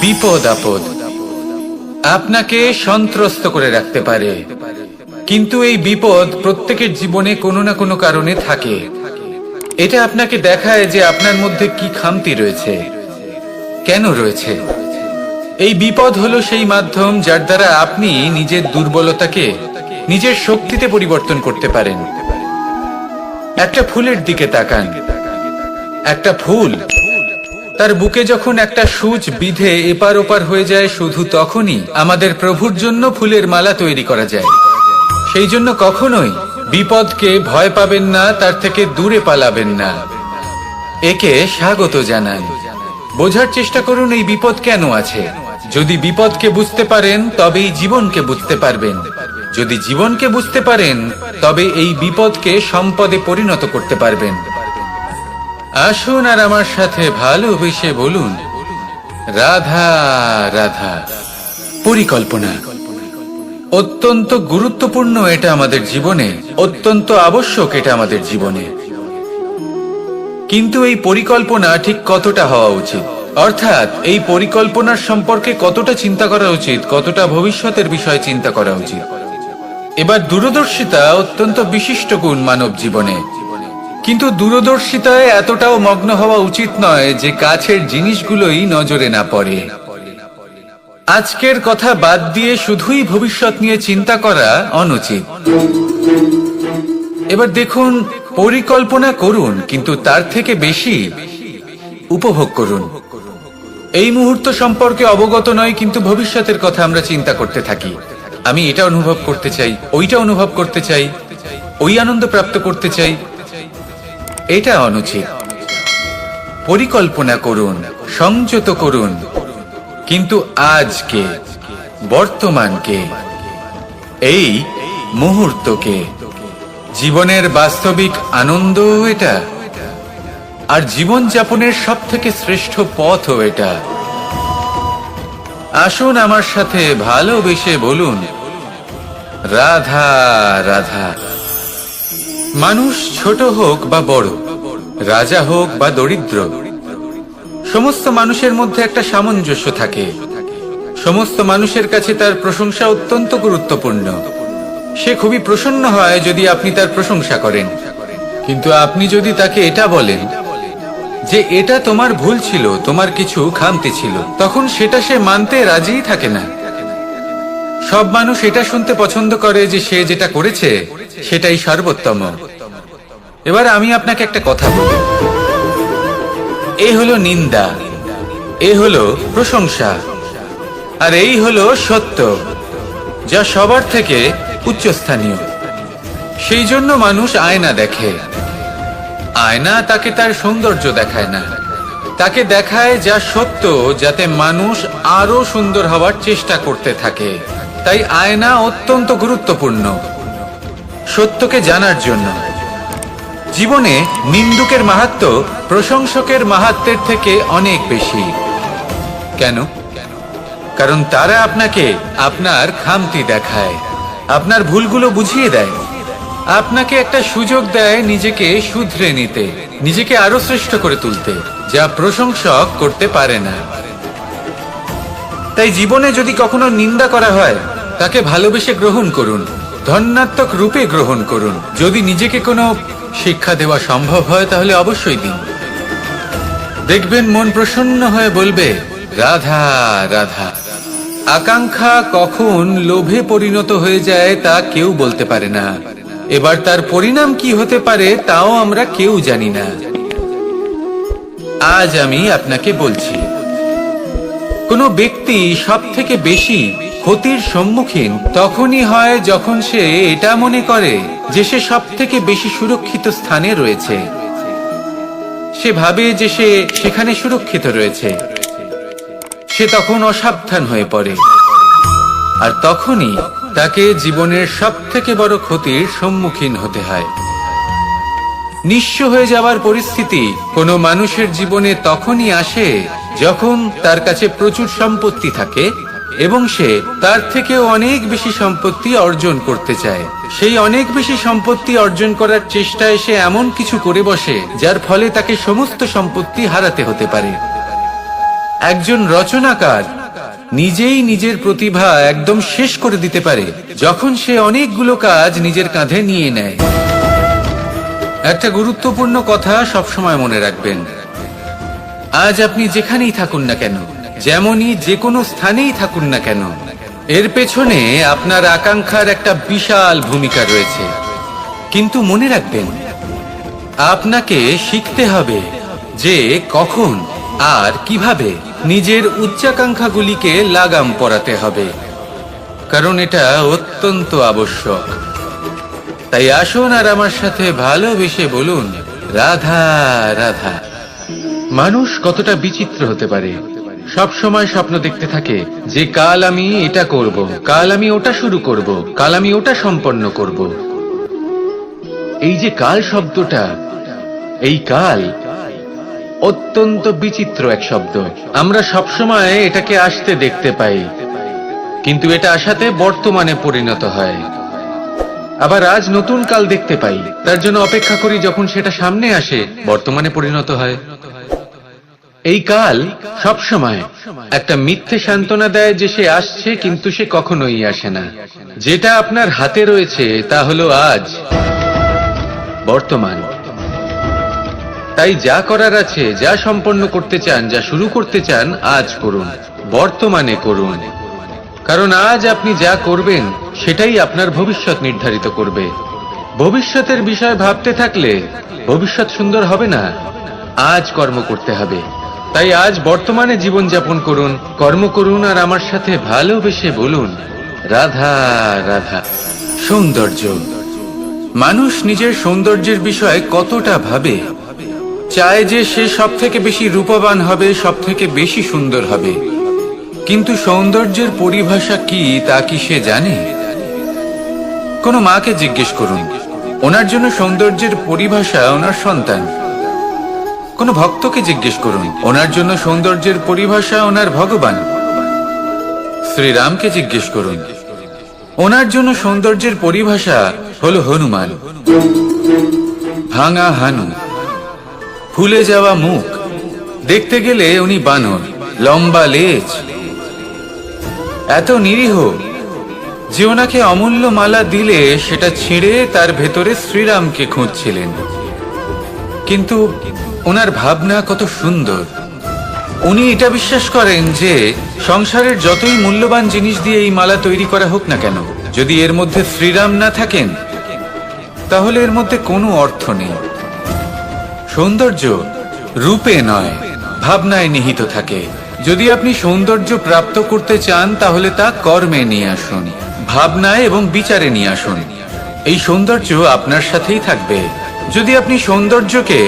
বিপদ আপদ আপনাকে সন্ত্রস্ত করে রাখতে পারে, কিন্তু এই বিপদ প্রত্যেকের জীবনে কোনো না কোনো কারণে থাকে। এটা আপনাকে দেখায় যে আপনার মধ্যে কি খামতি রয়েছে, কেন রয়েছে। এই বিপদ হলো সেই মাধ্যম যার দ্বারা আপনি নিজের দুর্বলতাকে নিজের শক্তিতে পরিবর্তন করতে পারেন। একটা ফুলের দিকে তাকান। একটা ফুল তার বুকে যখন একটা সূচ বিধে এপার ওপার হয়ে যায়, শুধু তখনই আমাদের প্রভুর জন্য ফুলের মালা তৈরি করা যায়। সেই জন্য কখনোই বিপদকে ভয় পাবেন না, তার থেকে দূরে পালাবেন না, একে স্বাগত জানান। বোঝার চেষ্টা করুন এই বিপদ কেন আছে। যদি বিপদকে বুঝতে পারেন তবেই জীবনকে বুঝতে পারবেন। যদি জীবনকে বুঝতে পারেন তবে এই বিপদকে সম্পদে পরিণত করতে পারবেন। আসুন আর আমার সাথে ভালোবেসে বলুন, রাধা রাধা। পরিকল্পনা অত্যন্ত গুরুত্বপূর্ণ, এটা আমাদের জীবনে অত্যন্ত আবশ্যক, এটা আমাদের জীবনে। কিন্তু এই পরিকল্পনা ঠিক কতটা হওয়া উচিত, অর্থাৎ এই পরিকল্পনার সম্পর্কে কতটা চিন্তা করা উচিত, কতটা ভবিষ্যতের বিষয়ে চিন্তা করা উচিত। এবার দূরদর্শিতা অত্যন্ত বিশিষ্ট গুণ মানব জীবনে, কিন্তু দূরদর্শিতায় এতটাও মগ্ন হওয়া উচিত নয় যে কাছের জিনিসগুলোই নজরে না পড়ে। আজকের কথা বাদ দিয়ে শুধুই ভবিষ্যৎ নিয়ে চিন্তা করা অনুচিত। এবার দেখুন, পরিকল্পনা করুন, কিন্তু তার থেকে বেশি উপভোগ করুন। এই মুহূর্ত সম্পর্কে অবগত নয়, কিন্তু ভবিষ্যতের কথা আমরা চিন্তা করতে থাকি। আমি এটা অনুভব করতে চাই, ওইটা অনুভব করতে চাই, ওই আনন্দ প্রাপ্ত করতে চাই। এটা অনুচিত। পরিকল্পনা করুন, সংযত করুন, কিন্তু আজকে, বর্তমানকে, এই মুহূর্তকে। জীবনের বাস্তবিক আনন্দ এটা, আর জীবন যাপনের সব থেকে শ্রেষ্ঠ পথও এটা। আসুন আমার সাথে ভালোবেসে বলুন, রাধা রাধা। মানুষ ছোট হোক বা বড়, রাজা হোক বা দরিদ্র, সমস্ত মানুষের মধ্যে একটা সামঞ্জস্য থাকে। সমস্ত মানুষের কাছে তার প্রশংসা অত্যন্ত গুরুত্বপূর্ণ। সে খুবই প্রসন্ন হয় যদি আপনি তার প্রশংসা করেন, কিন্তু আপনি যদি তাকে এটা বলেন যে এটা তোমার ভুল ছিল, তোমার কিছু খামতি ছিল, তখন সেটা সে মানতে রাজিই থাকে না। সব মানুষ এটা শুনতে পছন্দ করে যে সে যেটা করেছে সেটাই সর্বোত্তম। এবার আমি আপনাকে একটা কথা বলি, এ হলো নিন্দা, এ হলো প্রশংসা, আর এই হলো সত্য, যা সবার থেকে উচ্চস্থানীয়। সেই জন্য মানুষ আয়না দেখে। আয়না তাকে তার সৌন্দর্য দেখায় না, তাকে দেখায় যা সত্য, যাতে মানুষ আরো সুন্দর হওয়ার চেষ্টা করতে থাকে। তাই আয়না অত্যন্ত গুরুত্বপূর্ণ সত্যকে জানার জন্য। জীবনে নিন্দুকের মাহাত্ম্য প্রশংসকের মাহাত্ম্যের থেকে অনেক বেশি। কেন? কারণ তারা আপনাকে আপনার খামতি দেখায়, আপনার ভুলগুলো বুঝিয়ে দেয়, আপনাকে একটা সুযোগ দেয় নিজেকে শুধরে নিতে, নিজেকে আরো শ্রেষ্ঠ করে তুলতে, যা প্রশংসক করতে পারে না। তাই জীবনে যদি কখনো নিন্দা করা হয়, তাকে ভালোবেসে গ্রহণ করুন, ধন্যাত্মক রূপে গ্রহণ করুন। যদি নিজেকে কোনো শিক্ষা দেওয়া সম্ভব হয় তাহলে অবশ্যই দিন। দেখবেন মন প্রসন্ন হয়ে বলবে, রাধা রাধা। আকাঙ্ক্ষা কখন লোভে পরিণত হয়ে যায় তা কেউ বলতে পারে না। এবার তার পরিণাম কি হতে পারে তাও আমরা কেউ জানি না। আজ আমি আপনাকে বলছি, কোনো ব্যক্তি সব থেকে বেশি ক্ষতির সম্মুখীন তখনই হয় যখন সে এটা মনে করে যে সে সব থেকে বেশি সুরক্ষিত স্থানে রয়েছে। সে ভাবে যে সে সেখানে সুরক্ষিত রয়েছে। সে তখন অসাবধান হয়ে পড়ে, আর তখনই তাকে জীবনের সব থেকে বড় ক্ষতির সম্মুখীন হতে হয়। নিঃস্ব হয়ে যাওয়ার পরিস্থিতি কোনো মানুষের জীবনে তখনই আসে যখন তার কাছে প্রচুর সম্পত্তি থাকে এবং সে তার থেকেও অনেক বেশি সম্পত্তি অর্জন করতে চায়। সেই অনেক বেশি সম্পত্তি অর্জন করার চেষ্টায় সে এমন কিছু করে বসে যার ফলে তাকে সমস্ত সম্পত্তি হারাতে হতে পারে। একজন রচনাকার নিজেই নিজের প্রতিভা একদম শেষ করে দিতে পারে যখন সে অনেকগুলো কাজ নিজের কাঁধে নিয়ে নেয়। একটা গুরুত্বপূর্ণ কথা সবসময় মনে রাখবেন, আজ আপনি যেখানেই থাকুন না কেন, যেমনই যে কোনো স্থানেই থাকুন না কেন, এর পেছনে আপনার আকাঙ্ক্ষার একটা বিশাল ভূমিকা রয়েছে। কিন্তু মনে রাখবেন, আপনাকে শিখতে হবে যে কখন আর কিভাবে নিজের উচ্চাকাঙ্ক্ষাগুলিকে লাগাম পরাতে হবে, কারণ এটা অত্যন্ত আবশ্যক। তাই আসুন আর আমার সাথে ভালোবেসে বলুন, রাধা রাধা। মানুষ কতটা বিচিত্র হতে পারে, সব সময় স্বপ্ন দেখতে থাকে যে কাল আমি এটা করব, কাল আমি ওটা শুরু করব, কাল আমি ওটা সম্পন্ন করব। এই যে কাল শব্দটা, এই কাল অত্যন্ত বিচিত্র এক শব্দ। আমরা সবসময় এটাকে আসতে দেখতে পাই, কিন্তু এটা আসাতে বর্তমানে পরিণত হয়। আবার আজ নতুন কাল দেখতে পাই, তার জন্য অপেক্ষা করি, যখন সেটা সামনে আসে বর্তমানে পরিণত হয়। এই কাল সব সময় একটা মিথ্যে সান্ত্বনা দেয় যে সে আসছে, কিন্তু সে কখনোই আসে না। যেটা আপনার হাতে রয়েছে তা হলো আজ, বর্তমান। তাই যা করার আছে, যা সম্পন্ন করতে চান, যা শুরু করতে চান, আজ করুন, বর্তমানে করুন। কারণ আজ আপনি যা করবেন সেটাই আপনার ভবিষ্যৎ নির্ধারিত করবে। ভবিষ্যতের বিষয় ভাবতে থাকলে ভবিষ্যৎ সুন্দর হবে না। আজ কর্ম করতে হবে। তাই আজ বর্তমানে জীবনযাপন করুন, কর্ম করুন, আর আমার সাথে ভালোবেসে বলুন, রাধা রাধা। সৌন্দর্য। মানুষ নিজের সৌন্দর্যের বিষয়ে কতটা ভাবে, চায় যে সে সব থেকে বেশি রূপবান হবে, সব থেকে বেশি সুন্দর হবে। কিন্তু সৌন্দর্যের পরিভাষা কি তা কি সে জানে? কোনো মাকে জিজ্ঞেস করুন, ওনার জন্য সৌন্দর্যের পরিভাষা ওনার সন্তান। কোনো ভক্তকে জিজ্ঞেস করুন, ওনার জন্য সৌন্দর্যের পরিভাষা ওনার ভগবান। শ্রীরামকে জিজ্ঞেস করুন, ওনার জন্য সৌন্দর্যের পরিভাষা হলো হনুমান। ভাঙা হানু, ফুলে যাওয়া মুখ, দেখতে গেলে উনি বানর, লম্বা লেজ, এত নিরীহ যে ওনাকে অমূল্য মালা দিলে সেটা ছিঁড়ে তার ভেতরে শ্রীরামকে খুঁজছিলেন। কিন্তু ওনার ভাবনা কত সুন্দর। উনি এটা বিশ্বাস করেন যে সংসারের যতই মূল্যবান জিনিস দিয়ে এই মালা তৈরি করা হোক না কেন, যদি এর মধ্যে শ্রীরাম না থাকেন তাহলে এর মধ্যে কোনো অর্থ নেই। সৌন্দর্য রূপে নয়, ভাবনায় নিহিত থাকে। যদি আপনি সৌন্দর্য প্রাপ্ত করতে চান তাহলে তা কর্মে নিয়ে আসুন, ভাবনায় এবং বিচারে নিয়ে আসুন। এই সৌন্দর্য আপনার সাথেই থাকবে। যদি আপনি সৌন্দর্যকে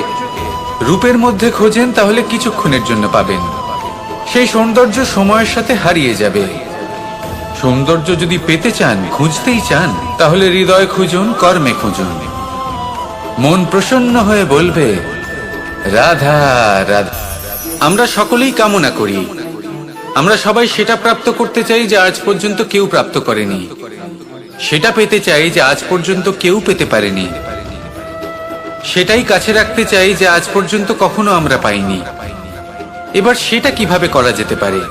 রূপের মধ্যে খোঁজেন তাহলে কিছুক্ষণের জন্য পাবেন, সেই সৌন্দর্য সময়ের সাথে হারিয়ে যাবে। সৌন্দর্য যদি পেতে চান, খুঁজতেই চান, তাহলে হৃদয় খুঁজুন, কর্মে খুঁজুন। মন প্রসন্ন হয়ে বলবে, রাধা রাধা। আমরা সকলেই কামনা করি, আমরা সবাই সেটা প্রাপ্ত করতে চাই যা আজ পর্যন্ত কেউ প্রাপ্ত করেনি, সেটা পেতে চাই যে আজ পর্যন্ত কেউ পেতে পারেনি, সেটাই কাছে রাখতে চাই যে আজ পর্যন্ত কখনো আমরা পাইনি। এবার সেটা কিভাবে করা যেতে পারে?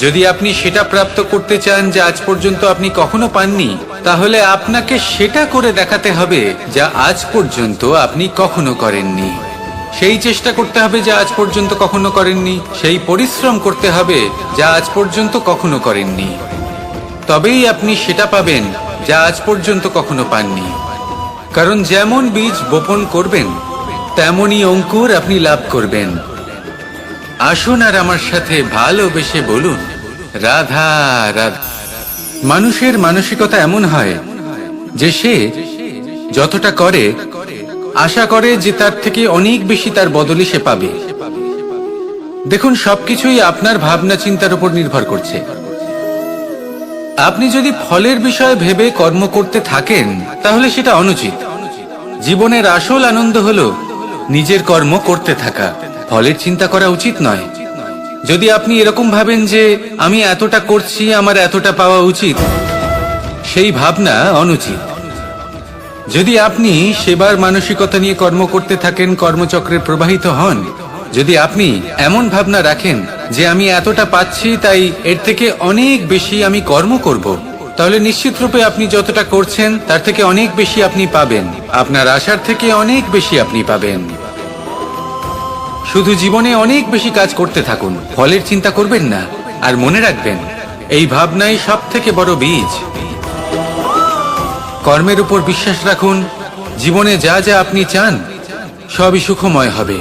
যদি আপনি সেটা প্রাপ্ত করতে চান যা আজ পর্যন্ত আপনি কখনো পাননি, তাহলে আপনাকে সেটা করে দেখাতে হবে যা আজ পর্যন্ত আপনি কখনো করেননি। সেই চেষ্টা করতে হবে যা আজ পর্যন্ত কখনো করেননি, সেই পরিশ্রম করতে হবে যা আজ পর্যন্ত কখনো করেননি। তবেই আপনি সেটা পাবেন যা আজ পর্যন্ত কখনো পাননি। কারণ যেমন বীজ বপন করবেন তেমনই অঙ্কুর আপনি লাভ করবেন। আসুন আর আমার সাথে ভালোবেসে বলুন, রাধা রাধা। মানুষের মানসিকতা এমন হয় যে সে যতটা করে আশা করে যে তার থেকে অনেক বেশি তার বদলে সে পাবে। দেখুন, সবকিছুই আপনার ভাবনা চিন্তার উপর নির্ভর করছে। আপনি যদি ফলের বিষয়ে ভেবে কর্ম করতে থাকেন তাহলে সেটা অনুচিত। জীবনের আসল আনন্দ হলো নিজের কর্ম করতে থাকা, ফলের চিন্তা করা উচিত নয়। যদি আপনি এরকম ভাবেন যে আমি এতটা করছি, আমার এতটা পাওয়া উচিত, সেই ভাবনা অনুচিত। যদি আপনি সেবার মানসিকতা নিয়ে কর্ম করতে থাকেন, কর্মচক্রে প্রবাহিত হন, যদি আপনি এমন ভাবনা রাখেন যে আমি এতটা পাচ্ছি, তাই এর থেকে অনেক বেশি আমি কর্ম করব, তাহলে নিশ্চিত রূপে আপনি যতটা করছেন তার থেকে অনেক বেশি আপনি পাবেন। আপনার আশার থেকে অনেক বেশি আপনি পাবেন। শুধু জীবনে অনেক বেশি কাজ করতে থাকুন, ফলের চিন্তা করবেন না। আর মনে রাখবেন, এই ভাবনাই সব থেকে বড় বীজ। কর্মের উপর বিশ্বাস রাখুন। জীবনে যা যা আপনি চান সবই সুখময় হবে।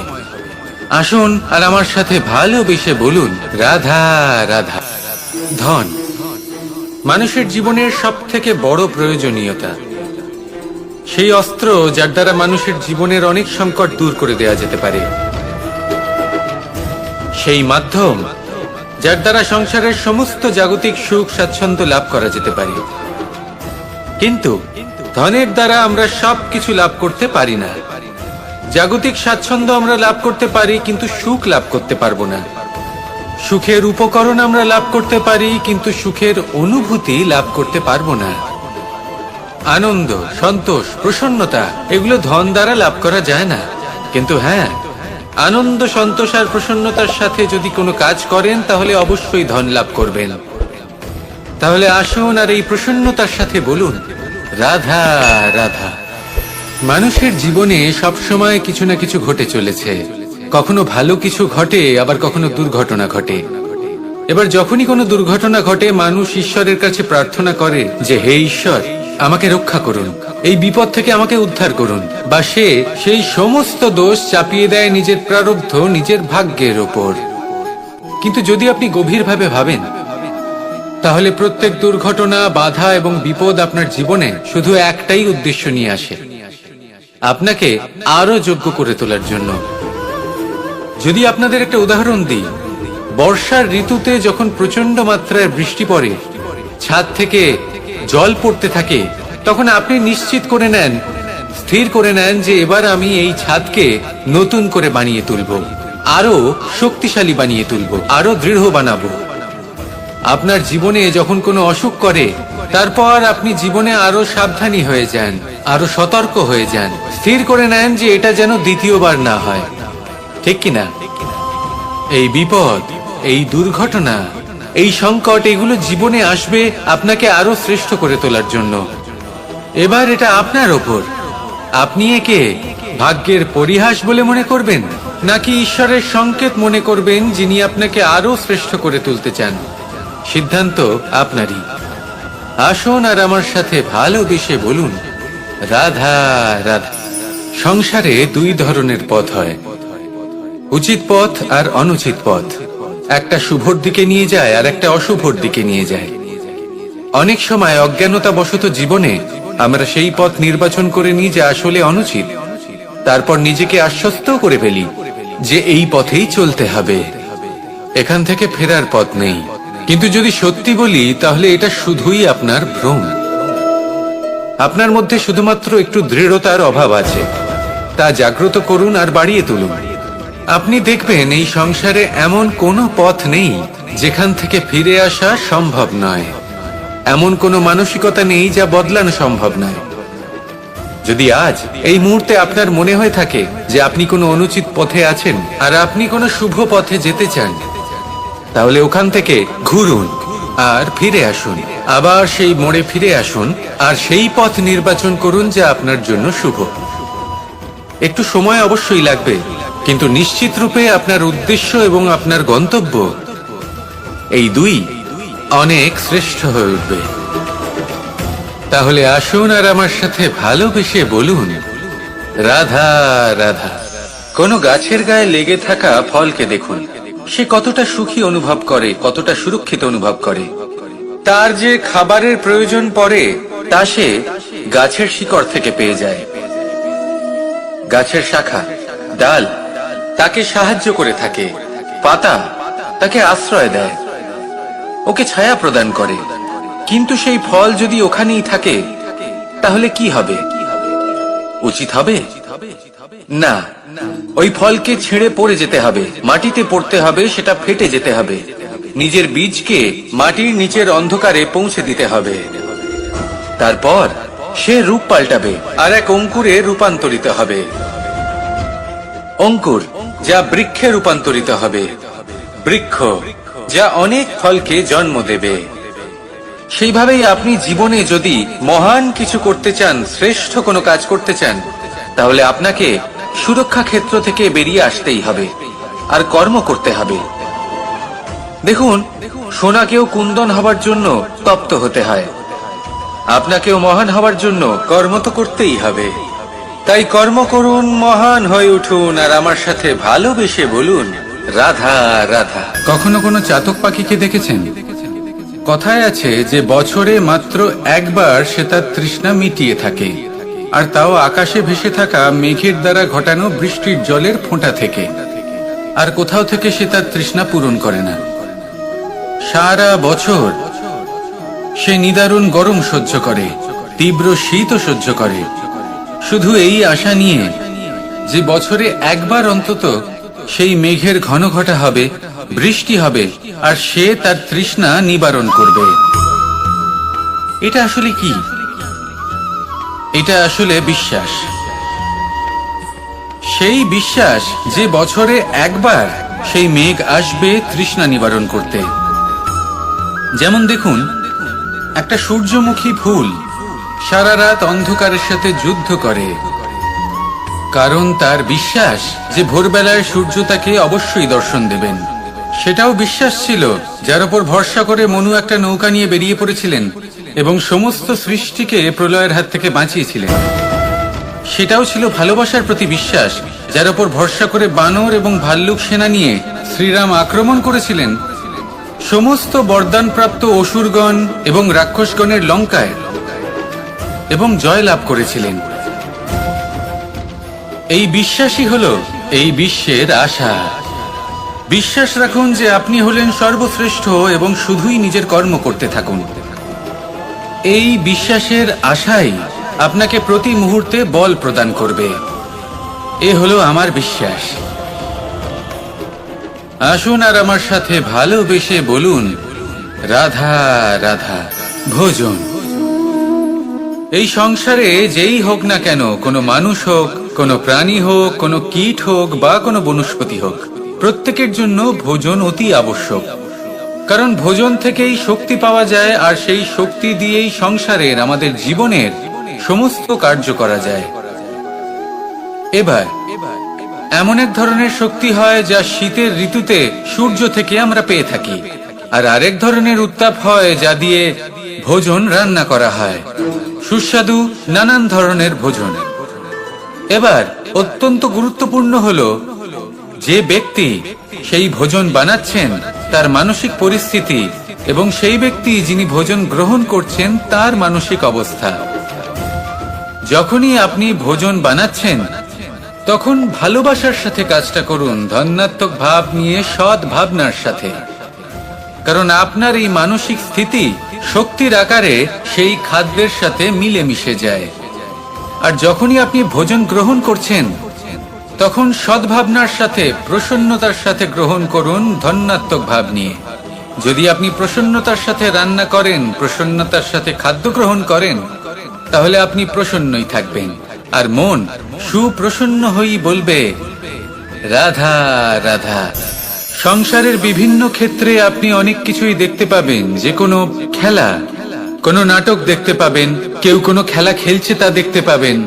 আসুন আর আমার সাথে ভালোবেসে বলুন, রাধা রাধা। ধন মানুষের জীবনের সব থেকে বড় প্রয়োজনীয়তা, সেই অস্ত্র যার দ্বারা মানুষের জীবনের অনেক সংকট দূর করে দেওয়া যেতে পারে, সেই মাধ্যম যার দ্বারা সংসারের সমস্ত জাগতিক সুখ স্বাচ্ছন্দ্য লাভ করা যেতে পারে। কিন্তু ধনের দ্বারা আমরা সবকিছু লাভ করতে পারি না। জাগতিক স্বাচ্ছন্দ্য আমরা লাভ করতে পারি, কিন্তু সুখ লাভ করতে পারবো না। সুখের উপকরণ আমরা লাভ করতে পারি, কিন্তু সুখের অনুভূতি লাভ করতে পারবো না। আনন্দ, সন্তোষ, প্রসন্নতা এগুলো ধন দ্বারা লাভ করা যায় না। কিন্তু হ্যাঁ, আনন্দ, সন্তোষ আর প্রসন্নতার সাথে যদি কোনো কাজ করেন তাহলে অবশ্যই ধন লাভ করবেন। তাহলে আসুন আর এই প্রসন্নতার সাথে বলুন, রাধা রাধা। মানুষের জীবনে সবসময় কিছু না কিছু ঘটে চলেছে। কখনো ভালো কিছু ঘটে, আবার কখনো দুর্ঘটনা ঘটে। এবার যখনই কোনো দুর্ঘটনা ঘটে, মানুষ ঈশ্বরের কাছে প্রার্থনা করে যে, হে ঈশ্বর, আমাকে রক্ষা করুন, এই বিপদ থেকে আমাকে উদ্ধার করুন। বা সে সেই সমস্ত দোষ চাপিয়ে দেয় নিজের প্রারব্ধ, নিজের ভাগ্যের ওপর। কিন্তু যদি আপনি গভীরভাবে ভাবেন, তাহলে প্রত্যেক দুর্ঘটনা, বাধা এবং বিপদ আপনার জীবনে শুধু একটাই উদ্দেশ্য নিয়ে আসে, আপনাকে আরো যোগ্য করে তোলার জন্য। যদি আপনাদের একটা উদাহরণ দিই, বর্ষার ঋতুতে যখন প্রচন্ড মাত্রায় বৃষ্টি পড়ে, ছাদ থেকে জল পড়তে থাকে, তখন আপনি নিশ্চিত করে নেন, স্থির করে নেন যে এবার আমি এই ছাদকে নতুন করে বানিয়ে তুলব, আরো শক্তিশালী বানিয়ে তুলব, আরো দৃঢ় বানাবো। আপনার জীবনে যখন কোনো অসুখ করে, তারপর আপনি জীবনে আরো সাবধানী হয়ে যান, আরো সতর্ক হয়ে যান, স্থির করে নেন যে এটা যেন দ্বিতীয়বার না হয়। ঠিক কিনা? এই বিপদ, এই দুর্ঘটনা, এই সংকট, এগুলো জীবনে আসবে আপনাকে আরো শ্রেষ্ঠ করে তোলার জন্য। এবার এটা আপনার ওপর। আপনি একে ভাগ্যের পরিহাস বলে মনে করবেন, নাকি ঈশ্বরের সংকেত মনে করবেন, যিনি আপনাকে আরো শ্রেষ্ঠ করে তুলতে চান। সিদ্ধান্ত আপনারই। আসুন আর আমার সাথে ভালোবেসে বলুন, রাধা রাধা। সংসারে দুই ধরনের পথ হয়, উচিত পথ আর অনুচিত পথ। একটা শুভর দিকে নিয়ে যায় আর একটা অশুভর দিকে নিয়ে যায়। অনেক সময় অজ্ঞানতাবশত জীবনে আমরা সেই পথ নির্বাচন করে নিই যা আসলে অনুচিত। তারপর নিজেকে আশ্বস্ত করে ফেলি যে এই পথেই চলতে হবে, এখান থেকে ফেরার পথ নেই। কিন্তু যদি সত্যি বলি, তাহলে এটা শুধুই আপনার ভ্রম। আপনার মধ্যে শুধুমাত্র একটু দৃঢ়তার অভাব আছে, তা জাগ্রত করুন আর বাড়িয়ে তুলুন। আপনি দেখবেন এই সংসারে এমন কোনো পথ নেই যেখান থেকে ফিরে আসা সম্ভব নয়। এমন কোনো মানসিকতা নেই যা বদলানো সম্ভব নয়। যদি আজ এই মুহূর্তে আপনার মনে হয়ে থাকে যে আপনি কোনো অনুচিত পথে আছেন আর আপনি কোনো শুভ পথে যেতে চান, তাহলে ওখান থেকে ঘুরুন আর ফিরে আসুন, আবার সেই মোড়ে ফিরে আসুন আর সেই পথ নির্বাচন করুন যা আপনার জন্য শুভ। একটু সময় অবশ্যই লাগবে, কিন্তু নিশ্চিত রূপে আপনার উদ্দেশ্য এবং আপনার গন্তব্য এই দুই অনেক শ্রেষ্ঠ হয়ে উঠবে। তাহলে আসুন আর আমার সাথে ভালোবেসে বলুন, রাধা রাধা। কোনো গাছের গায়ে লেগে থাকা ফলকে দেখুন, সে কতটা সুখী অনুভব করে, কতটা সুরক্ষিত অনুভব করে। তার যে খাবারের প্রয়োজন পড়ে তা সে গাছের শিকড় থেকে পেয়ে যায়। গাছের শাখা, ডাল তাকে সাহায্য করে থাকে, পাতা তাকে আশ্রয় দেয়, ওকে ছায়া প্রদান করে। কিন্তু সেই ফল যদি ওখানেই থাকে, তাহলে কি হবে? উচিত হবে না। ওই ফলকে ছিঁড়ে পড়ে যেতে হবে, মাটিতে পড়তে হবে, সেটা ফেটে যেতে হবে, নিজের বীজকে মাটির নিচের অন্ধকারে পৌঁছে দিতে হবে। তারপর সে রূপ পাল্টাবে আর এক অঙ্কুরে রূপান্তরিত হবে। অঙ্কুর যা বৃক্ষে রূপান্তরিত হবে, বৃক্ষ, যা অনেক ফলকে জন্ম দেবে। সেইভাবেই আপনি জীবনে যদি মহান কিছু করতে চান, শ্রেষ্ঠ কোনো কাজ করতে চান, তাহলে আপনাকে সুরক্ষা ক্ষেত্র থেকে বেরিয়ে আসতেই হবে আর কর্ম করতে হবে। দেখুন, সোনাকেও কুন্দন হবার জন্য তপ্ত হতে হয়। আপনাকেও মহান হবার জন্য কর্ম তো করতেই হবে। তাই কর্ম করুন, মহান হয়ে উঠুন, আর আমার সাথে ভালোবেসে বলুন, রাধা রাধা। কখনো কোনো চাতক পাখিকে দেখেছেন? কথায় আছে যে বছরে মাত্র একবার সে তার তৃষ্ণা মিটিয়ে থাকে, আর তাও আকাশে ভেসে থাকা মেঘের দ্বারা ঘটানো বৃষ্টির জলের ফোঁটা থেকে। আর কোথাও থেকে সে তার তৃষ্ণা পূরণ করে না। সারা বছর সে নিদারুণ গরম সহ্য করে, তীব্র শীতও সহ্য করে, শুধু এই আশা নিয়ে যে বছরে একবার অন্তত সেই মেঘের ঘন ঘটা হবে, বৃষ্টি হবে, আর সে তার তৃষ্ণা নিবারণ করবে। এটা আসলে কি? এটা আসলে বিশ্বাস। সেই বিশ্বাস যে বছরে একবার সেই মেঘ আসবে তৃষ্ণা নিবারণ করতে। যেমন দেখুন, একটা সূর্যমুখী ফুল সারা রাত অন্ধকারের সাথে যুদ্ধ করে, কারণ তার বিশ্বাস যে ভোরবেলায় সূর্য তাকে অবশ্যই দর্শন দেবেন। সেটাও বিশ্বাস ছিল যার উপর ভরসা করে মনু একটা নৌকা নিয়ে বেরিয়ে পড়েছিলেন এবং সমস্ত সৃষ্টিকে প্রলয়ের হাত থেকে বাঁচিয়েছিলেন। সেটাও ছিল ভালোবাসার প্রতি বিশ্বাস, যার উপর ভরসা করে বানর এবং ভাল্লুক সেনা নিয়ে শ্রীরাম আক্রমণ করেছিলেন সমস্ত বরদানপ্রাপ্ত অসুরগণ এবং রাক্ষসগণের লঙ্কায়, এবং জয় লাভ করেছিলেন। এই বিশ্বাসই হলো এই বিশ্বের আশা। বিশ্বাস রাখুন যে আপনি হলেন সর্বশ্রেষ্ঠ এবং শুধুই নিজের কর্ম করতে থাকুন। এই বিশ্বাসের আশাই আপনাকে প্রতি মুহূর্তে বল প্রদান করবে। এ হলো আমার বিশ্বাস। আসুন আর আমার সাথে ভালোবেসে বলুন, রাধা রাধা। ভোজন। এই সংসারে যেই হোক না কেন, কোনো মানুষ হোক, কোনো প্রাণী হোক, কোনো কীট হোক বা কোনো বনস্পতি হোক, প্রত্যেকের জন্য ভোজন অতি আবশ্যক। কারণ ভোজন থেকেই শক্তি পাওয়া যায়, আর সেই শক্তি দিয়েই সংসারের, আমাদের জীবনের সমস্ত কার্য করা যায়। এবার এমন এক ধরনের শক্তি হয় যা শীতের ঋতুতে সূর্য থেকে আমরা পেয়ে থাকি, আর আরেক ধরনের উত্তাপ হয় যা দিয়ে ভোজন রান্না করা হয়, সুস্বাদু নানান ধরনের ভোজন। এবার অত্যন্ত গুরুত্বপূর্ণ হলো যে ব্যক্তি সেই ভোজন বানাচ্ছেন তার মানসিক পরিস্থিতি, এবং সেই ব্যক্তি যিনি ভোজন গ্রহণ করছেন তার মানসিক অবস্থা। যখনই আপনি ভোজন বানাচ্ছেন তখন ভালোবাসার সাথে কাজটা করুন, ধন্যাত্মক ভাব নিয়ে, সৎ ভাবনার সাথে। কারণ আপনার এই মানসিক স্থিতি শক্তির আকারে সেই খাদ্যের সাথে মিলে মিশে যায়। আর যখনই আপনি ভোজন গ্রহণ করছেন তখন সদ্ভাবনার সাথে, প্রসন্নতার সাথে গ্রহণ করুন, ধন্যাত্মক ভাব নিয়ে। যদি আপনি প্রসন্নতার সাথে রান্না করেন, প্রসন্নতার সাথে খাদ্য গ্রহণ করেন, তাহলে আপনি প্রসন্নই থাকবেন, আর মন সুপ্রসন্ন হয়েই বলবে, রাধা রাধা। সংসারের বিভিন্ন ক্ষেত্রে আপনি অনেক কিছুই দেখতে পাবেন। যে কোনো খেলা, কোনো নাটক দেখতে পাবেন, কেউ কোনো খেলা খেলছে তা দেখতে পাবেন,